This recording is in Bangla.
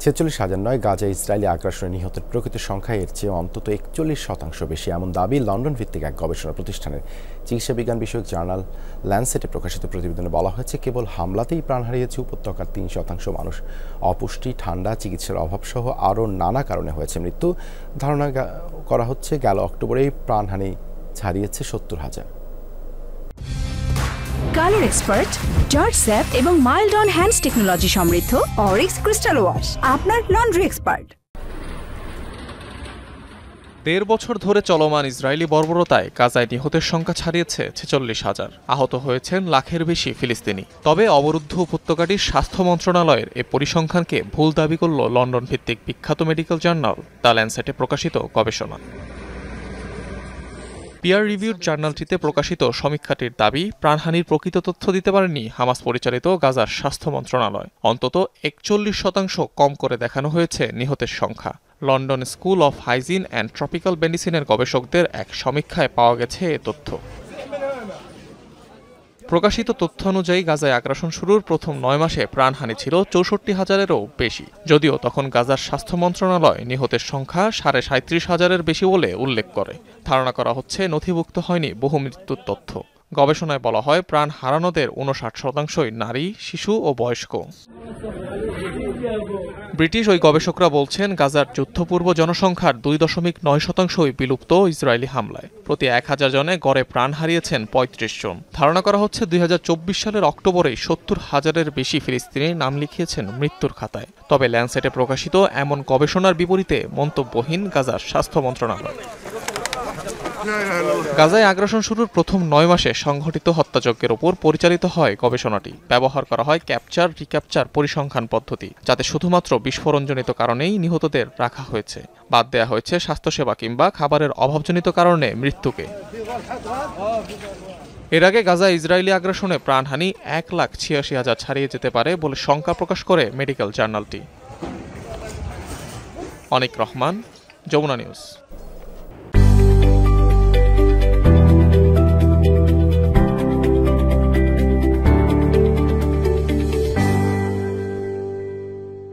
৪৬,০০০ নয়, গাজায় ইসরায়েলি আগ্রাসনে নিহতের প্রকৃত সংখ্যা এর চেয়ে অন্তত ৪১% বেশি, এমন দাবি লন্ডন ভিত্তিক এক গবেষণা প্রতিষ্ঠানের। চিকিৎসা বিজ্ঞান বিষয়ক জার্নাল ল্যান্সেটে প্রকাশিত প্রতিবেদনে বলা হয়েছে, কেবল হামলাতেই প্রাণ হারিয়েছে উপত্যকার ৩% মানুষ। অপুষ্টি, ঠান্ডা, চিকিৎসার অভাবসহ আরও নানা কারণে হয়েছে মৃত্যু। ধারণা করা হচ্ছে গেল অক্টোবরেই প্রাণহানি ছাড়িয়েছে ৭০,০০০। কালার এক্সপার্ট, জর্জ স্যাপ এবং মাইল্ড অন হ্যান্ডস টেকনোলজি সমৃদ্ধ অরিক্স ক্রিস্টাল ওয়াশ আপনার লন্ড্রি এক্সপার্ট। ১.৫ বছর ধরে চলমান ইসরায়েলি বর্বরতায় গাজায় নিহতের সংখ্যা ছাড়িয়েছে ৪৬,০০০। আহত হয়েছেন লাখের বেশি ফিলিস্তিনি। তবে অবরুদ্ধ উপত্যকাটির স্বাস্থ্য মন্ত্রণালয়ের এ পরিসংখ্যানকে ভুল দাবি করল লন্ডন ভিত্তিক বিখ্যাত মেডিকেল জার্নাল দ্য ল্যান্সেটে প্রকাশিত গবেষণা। পিয়ার রিভিউড জার্নালটিতে প্রকাশিত সমীক্ষাটির দাবি, প্রাণহানির প্রকৃত তথ্য দিতে পারেনি হামাস পরিচালিত গাজার স্বাস্থ্য মন্ত্রণালয়। অন্তত ৪১% কম করে দেখানো হয়েছে নিহতের সংখ্যা। London school of hygiene and tropical মেডিসিনের গবেষকদের এক সমীক্ষায় পাওয়া গেছে এ তথ্য। প্রকাশিত তথ্য অনুযায়ী গাজায় আগ্রাসন শুরুর প্রথম ৯ মাসে প্রাণহানি ছিল ৬৪,০০০-এরও বেশি, যদিও তখন গাজার স্বাস্থ্য মন্ত্রণালয় নিহতের সংখ্যা ৩৭,৫০০-এর বেশি বলে উল্লেখ করে। ধারণা করা হচ্ছে নথিভুক্ত হয়নি বহু মৃত্যুর তথ্য। গবেষণায় বলা হয়, প্রাণ হারানোদের ৫৯%ই নারী, শিশু ও বয়স্ক। ব্রিটিশ ওই গবেষকরা বলছেন, গাজার যুদ্ধপূর্ব জনসংখ্যার ২.৯%ই বিলুপ্ত ইসরায়েলি হামলায়। প্রতি ১,০০০ জনে গড়ে প্রাণ হারিয়েছেন ৩৫ জন। ধারণা করা হচ্ছে ২০২৪ সালের অক্টোবরেই ৭০,০০০-এর বেশি ফিলিস্তিনি নাম লিখিয়েছেন মৃত্যুর খাতায়। তবে ল্যান্সেটে প্রকাশিত এমন গবেষণার বিপরীতে মন্তব্যহীন গাজার স্বাস্থ্য মন্ত্রণালয়। গাজায় আগ্রাসন শুরুর প্রথম ৯ মাসে সংঘটিত হত্যাযজ্ঞের ওপর পরিচালিত হয় গবেষণাটি। ব্যবহার করা হয় ক্যাপচার রিক্যাপচার পরিসংখ্যান পদ্ধতি, যাতে শুধুমাত্র বিস্ফোরণজনিত কারণেই নিহতদের রাখা হয়েছে। বাদ দেয়া হয়েছে স্বাস্থ্যসেবা কিংবা খাবারের অভাবজনিত কারণে মৃত্যুকে। এর আগে গাজায় ইসরায়েলি আগ্রাসনে প্রাণহানি ১,৮৬,০০০ ছাড়িয়ে যেতে পারে বলে শঙ্কা প্রকাশ করে মেডিকেল জার্নালটি। অনিক রহমান, যমুনা নিউজ।